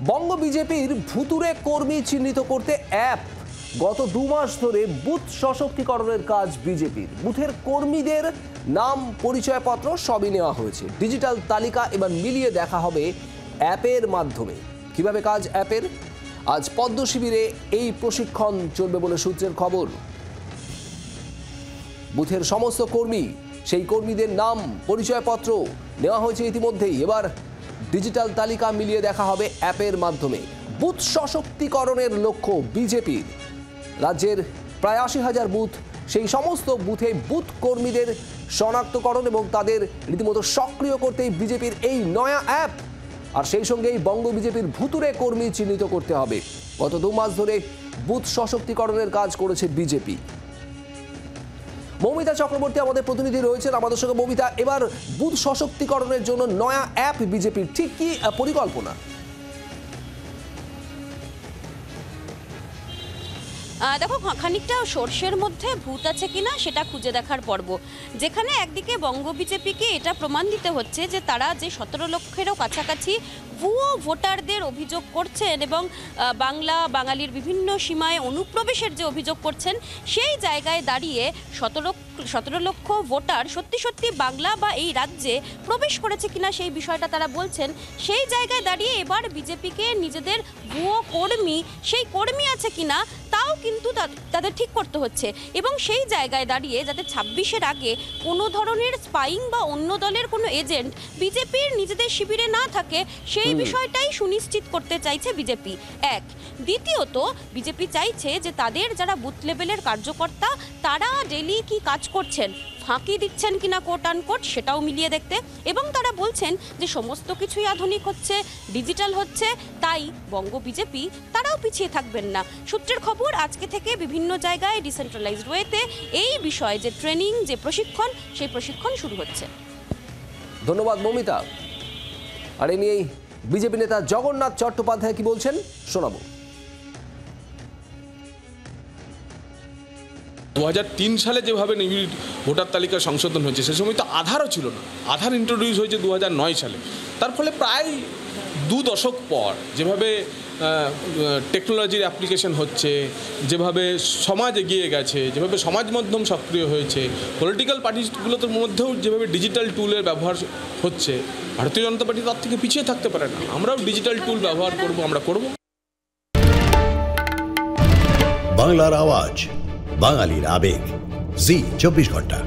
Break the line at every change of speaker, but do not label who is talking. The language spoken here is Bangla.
বঙ্গ বিজেপির ভুতুরে কর্মী চিহ্নিত করতে অ্যাপ। গত 2 মাস ধরে বুথ সশক্তিকরণের কাজ বিজেপির। বুথের কর্মীদের নাম, পরিচয়পত্র সবই নেওয়া হয়েছে। ডিজিটাল তালিকা এবার মিলিয়ে দেখা হবে অ্যাপের মাধ্যমে। কিভাবে কাজ অ্যাপের? আজ পদ্ম শিবিরে এই প্রশিক্ষণ চলবে বলে সূত্রের খবর। বুথের সমস্ত কর্মী, সেই কর্মীদের নাম, পরিচয়পত্র নেওয়া হয়েছে ইতিমধ্যেই। এবার ডিজিটাল তালিকা মিলিয়ে দেখা হবে অ্যাপের মাধ্যমে। বুথ সশক্তিকরণের লক্ষ্য বিজেপির। রাজ্যের প্রায় 80,000 বুথ, সেই সমস্ত বুথে বুথ কর্মীদের শনাক্তকরণ এবং তাদের রীতিমতো সক্রিয় করতেই বিজেপির এই নয়া অ্যাপ। আর সেই সঙ্গেই বঙ্গ বিজেপির ভুতুরে কর্মী চিহ্নিত করতে হবে। গত 2 মাস ধরে বুথ সশক্তিকরণের কাজ করেছে বিজেপি। মৌমিতা চক্রবর্তী আমাদের প্রতিনিধি রয়েছেন আমাদের সঙ্গে। মৌমিতা, এবার বুথ সশক্তিকরণের জন্য নয়া অ্যাপ বিজেপির, ঠিক কি পরিকল্পনা?
দেখো, খানিকটা সর্ষের মধ্যে ভূত আছে কিনা সেটা খুঁজে দেখার পর্ব। যেখানে একদিকে বঙ্গ বিজেপিকে এটা প্রমাণ দিতে হচ্ছে যে তারা যে 17 লক্ষেরও কাছাকাছি ভুয়ো ভোটারদের অভিযোগ করছেন এবং বাঙালির বিভিন্ন সীমায় অনুপ্রবেশের যে অভিযোগ করছেন, সেই জায়গায় দাঁড়িয়ে 17 লক্ষ ভোটার সত্যি সত্যি বাংলা বা এই রাজ্যে প্রবেশ করেছে কিনা সেই বিষয়টা তারা বলছেন। সেই জায়গায় দাঁড়িয়ে এবার বিজেপিকে নিজেদের ভুয়ো কর্মী, সেই কর্মী আছে কিনা তাও কিন্তু তাদের ঠিক করতে হচ্ছে। এবং সেই জায়গায় দাঁড়িয়ে যাতে 26-এর আগে কোনো ধরনের স্পাইং বা অন্য দলের কোনো এজেন্ট বিজেপির নিজেদের শিবিরে না থাকে, সেই বিষয়টাই সুনিশ্চিত করতে চাইছে বিজেপি। এক, দ্বিতীয়ত বিজেপি চাইছে যে তাদের যারা বুথ লেভেলের কার্যকর্তা তারা ডেলি কি কাজ করছেন, ফাঁকি দিচ্ছেন কিনা কোট আনকোট, সেটাও মিলিয়ে দেখতে। এবং তারা বলছেন যে সমস্ত কিছুই আধুনিক হচ্ছে, ডিজিটাল হচ্ছে, তাই বঙ্গ বিজেপি তারাও পিছিয়ে থাকবেন না। সূত্রের খবর, আজকে থেকে বিভিন্ন জায়গায় ডিসেন্ট্রালাইজড ওয়েতে এই বিষয়ে যে ট্রেনিং, যে প্রশিক্ষণ, সেই প্রশিক্ষণ শুরু হচ্ছে।
ধন্যবাদ মৌমিতা। আর এ নিয়েই বিজেপি নেতা জগন্নাথ চট্টোপাধ্যায় কি বলছেন শোনাবো।
2003 সালে যেভাবে নিবিড় ভোটার তালিকা সংশোধন হয়েছে, সে সময় তো আধারও ছিল না। আধার ইন্ট্রোডিউস হয়েছে 2009 সালে। তার ফলে প্রায় 2 দশক পর যেভাবে টেকনোলজির অ্যাপ্লিকেশন হচ্ছে, যেভাবে সমাজ এগিয়ে গেছে, যেভাবে সমাজ মাধ্যম সক্রিয় হয়েছে, পলিটিক্যাল পার্টিগুলোর মধ্যেও যেভাবে ডিজিটাল টুলের ব্যবহার হচ্ছে, ভারতীয় জনতা পার্টি তার থেকে পিছিয়ে থাকতে পারে না। আমরাও ডিজিটাল টুল ব্যবহার করব, আমরা করব।
বাংলার আওয়াজ, বাঙালির আবেগ, জি 24 ঘন্টা।